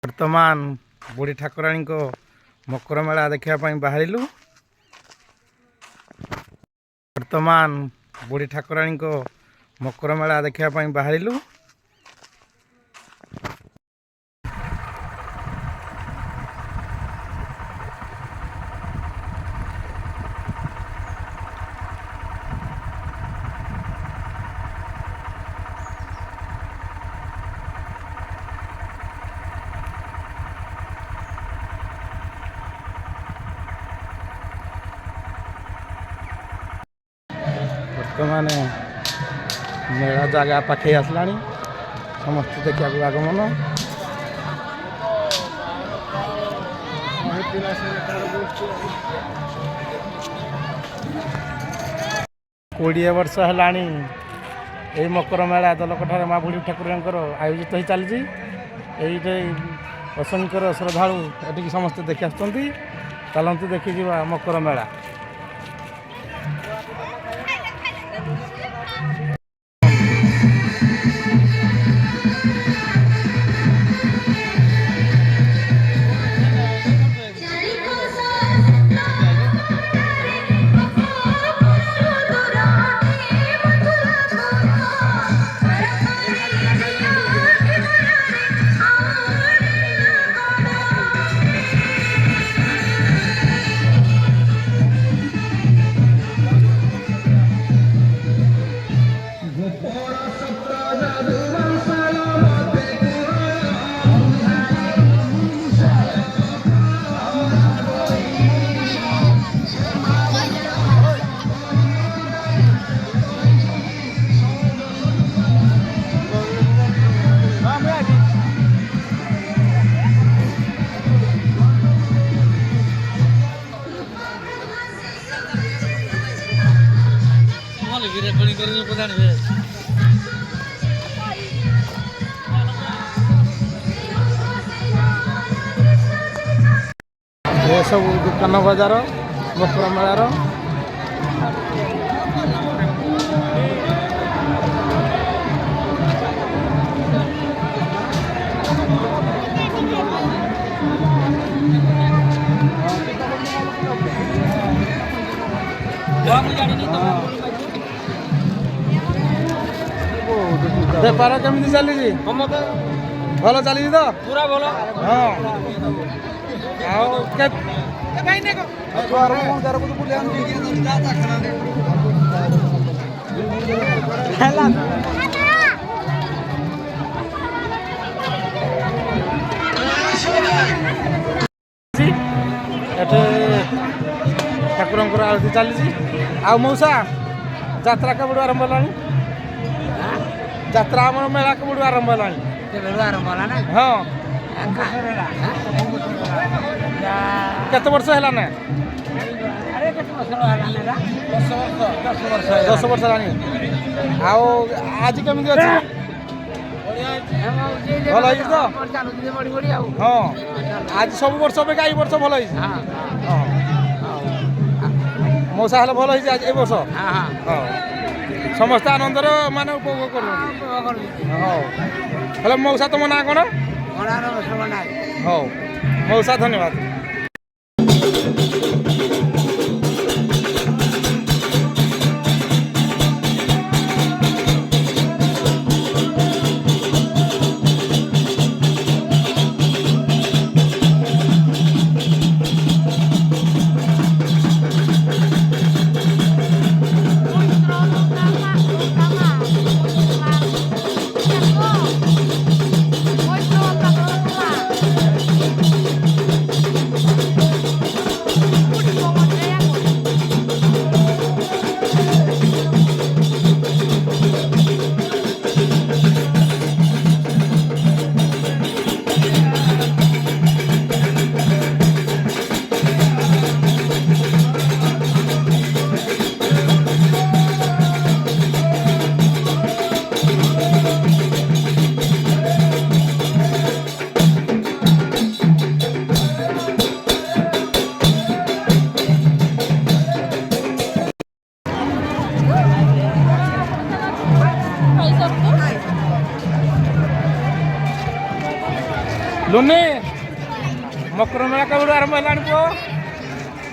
ବର୍ତ୍ତମାନ ବୁଢ଼ୀ ଠାକୁରାଣୀଙ୍କ ମକର ମେଳା ଦେଖିବା ପାଇଁ ବାହାରିଲୁ। ବୁଢ଼ୀ ଠାକୁରାଣୀଙ୍କ ମକର ମେଳା ଦେଖିବା ପାଇଁ ବାହାରିଲୁ। ବର୍ତ୍ତମାନ ମେଳା ଜାଗା ପାଖେଇ ଆସିଲାଣି, ସମସ୍ତେ ଦେଖିବାକୁ ଆଗମନ। କୋଡ଼ିଏ ବର୍ଷ ହେଲାଣି ଏହି ମକର ମେଳା ଦଲକଠାରେ ମା ବୁଢ଼ୀ ଠାକୁରାଣୀଙ୍କର ଆୟୋଜିତ ହୋଇ ଚାଲିଛି। ଏଇଠି ଅସଂଖ୍ୟର ଶ୍ରଦ୍ଧାଳୁ ଏଠିକି ସମସ୍ତେ ଦେଖି ଆସୁଛନ୍ତି। ଚାଲନ୍ତୁ ଦେଖିଯିବା ମକର ମେଳା। ସବୁ ଦୋକାନ ବଜାର ମକର ମେଳାର ବେପାର କେମିତି ଚାଲିଛି? ଭଲ ଚାଲିଛି ତ? ପୁରା ଭଲ। ହଁ, ଆଉ ଏଠି ଠାକୁରଙ୍କର ଆଳତି ଚାଲିଛି। ଆଉ ମଉସା, ଯାତ୍ରା କେବେଠୁ ଆରମ୍ଭ ହେଲାଣି? ଯାତ୍ରା ଆମର ମେଳା କେବେଠୁ ଆରମ୍ଭ ହେଲାଣି? ହଁ, କେତେ ବର୍ଷ ହେଲା ନା? 10 ବର୍ଷ ହେଲାଣି। ଆଉ ଆଜି କେମିତି ଅଛି? ଭଲ ହେଇଛି ତ? ହଁ, ଆଜି ସବୁ ବର୍ଷ ଅପେକ୍ଷା ଏଇ ବର୍ଷ ଭଲ ହେଇଛି। ହଁ, ମଉସା ହେଲେ ଭଲ ହେଇଛି ଆଜି ଏଇ ବର୍ଷ। ହଁ, ସମସ୍ତେ ଆନନ୍ଦର ମାନେ ଉପଭୋଗ କରୁଛନ୍ତି। ହଉ, ହେଲେ ମଉସା ତମ ନାଁ କ'ଣ? ହଉ ମଉସା, ଧନ୍ୟବାଦ। ଲୁନି ମକର ମେଳା କେବେଠୁ ଆରମ୍ଭ ହେଲାଣି ପୁଅ?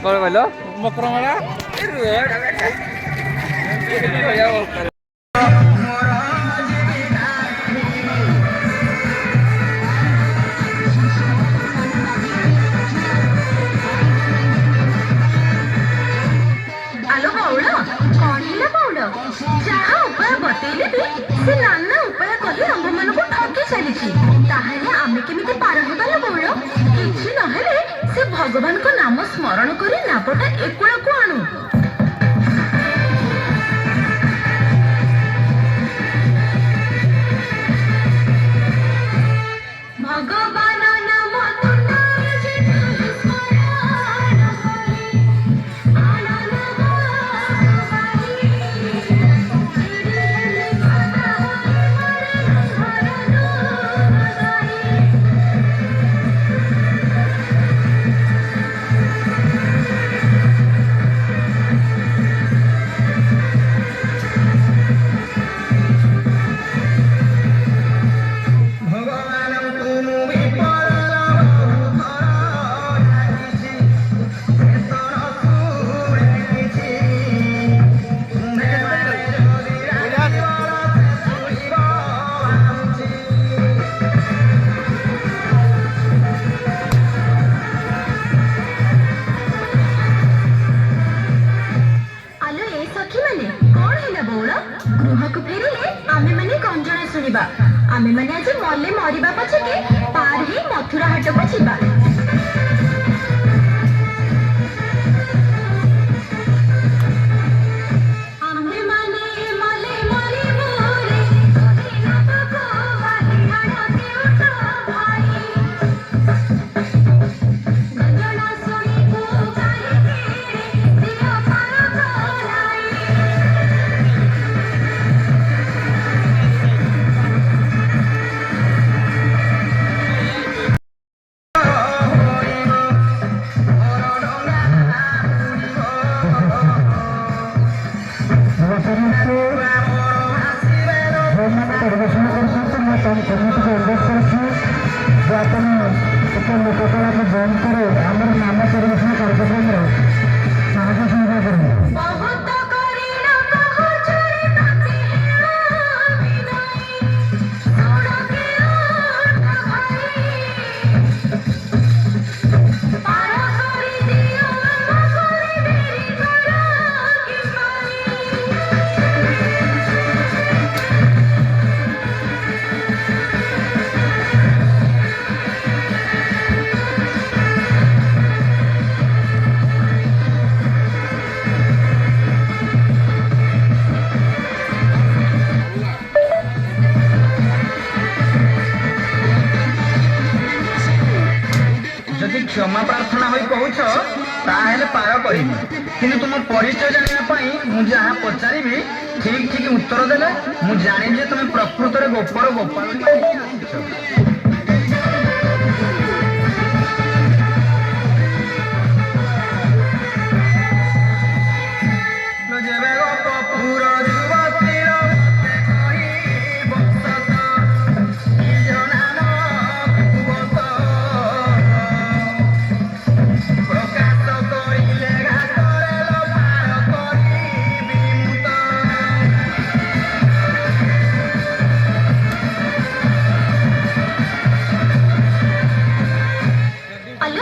କ'ଣ କହିଲ? ମକର ମେଳା ଆଲୋ ବଉଳ କଣ ହେଲା ବଉଳ? ଯାହା ଉପାୟ ବତେଇଲେ ବି ସେ ନାନା ଉପାୟ କହି ଆମ୍ଭମାନଙ୍କୁ ଠକି ଚାଲିଛି। ତାହେଲେ ଆମେ କେମିତି ପାର ହେବା ଲୋ ବଉଳ? କିଛି ନହେଲେ ସେ ଭଗବାନଙ୍କ ନାମ ସ୍ମରଣ କରି ନାବଟା ଏକୁଳକୁ ଆଣୁ। ଭଗବାନ ନାମ ଗୃହକୁ ଫେରିଲେ ଆମେମାନେ ଗଞ୍ଜଣା ଶୁଣିବା। ଆମେମାନେ ଆଜି ମଲେ ମରିବା ପଛକେ ପାର ହେଇ ମଥୁରା ହାଟକୁ ଯିବା। क्षमा प्रार्थना होई कहूछ ताहेले पार करिबी, किंतु तुम परिचय जानिया पई मु जहा पचारिबी ठीक ठीक उत्तर देले मु जानि जे तुम प्रकृत रे गोपर गोपाल आसीछ।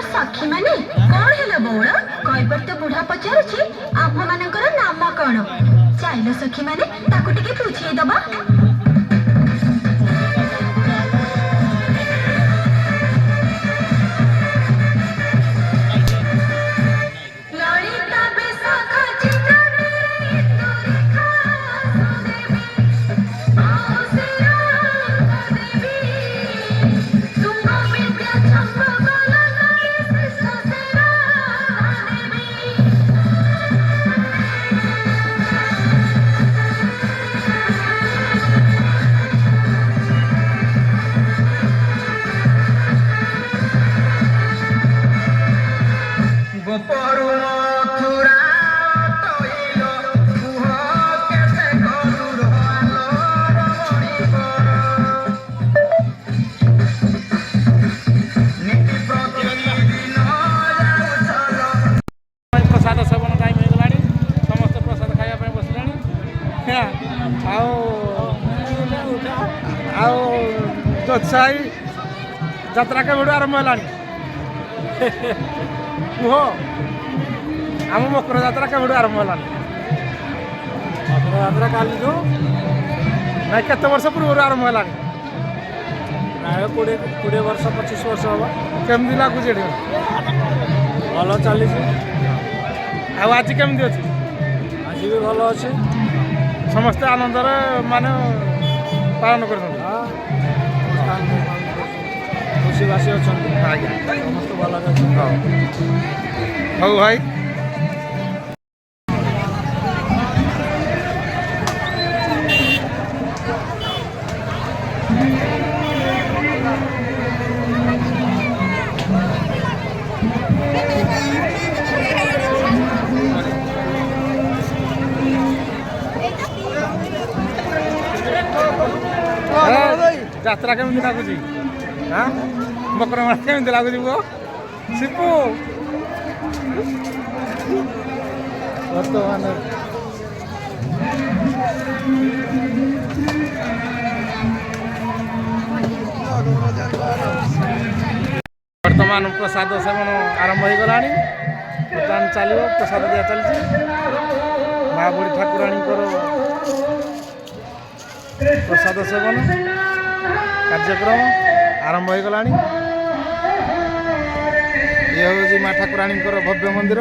सखी माने कौन है बौड़ कईबर तो बुढ़ा पचारुछि आम मानकर नाम कौन? चाइल सखी माने ताको टिके पूछे दबा। ଭାଇ ଯାତ୍ରା କେବେଠୁ ଆରମ୍ଭ ହେଲାଣି କୁହ ଆମ ମକର ଯାତ୍ରା କେବେଠୁ ଆରମ୍ଭ ହେଲାଣି? ମକର ଯାତ୍ରା କାଲିଠୁ ନାଇଁ କେତେ ବର୍ଷ ପୂର୍ବରୁ ଆରମ୍ଭ ହେଲାଣି? ପ୍ରାୟ 20 ବର୍ଷ 25 ବର୍ଷ ହେବ। କେମିତି ଲାଗୁଛି ଏଠି? ଭଲ ଚାଲିଛି। ଆଉ ଆଜି କେମିତି ଅଛି? ଆଜି ବି ଭଲ ଅଛି। ସମସ୍ତେ ଆନନ୍ଦରେ ମାନେ ପାଳନ କରୁଛନ୍ତି। ଖୁସିବାସୀ ଅଛନ୍ତି। ଆଜ୍ଞା ସମସ୍ତେ ଭଲରେ ଅଛନ୍ତି। ହଉ ଭାଇ ଯାତ୍ରା କେମିତି ଲାଗୁଛି? ହଁ ମକର ମେଳା କେମିତି ଲାଗୁଛି ପୁଅ? ଶିବୁ ବର୍ତ୍ତମାନ ପ୍ରସାଦ ସେବନ ଆରମ୍ଭ ହୋଇଗଲାଣି। ବର୍ତ୍ତମାନ ଚାଲିବ ପ୍ରସାଦ ଦିଆ ଚାଲିଛି। ମା ବୁଢ଼ୀ ଠାକୁରାଣୀଙ୍କର ପ୍ରସାଦ ସେବନ କାର୍ଯ୍ୟକ୍ରମ ଆରମ୍ଭ ହୋଇଗଲାଣି। ଇଏ ହେଉଛି ମା ଠାକୁରାଣୀଙ୍କର ଭବ୍ୟ ମନ୍ଦିର।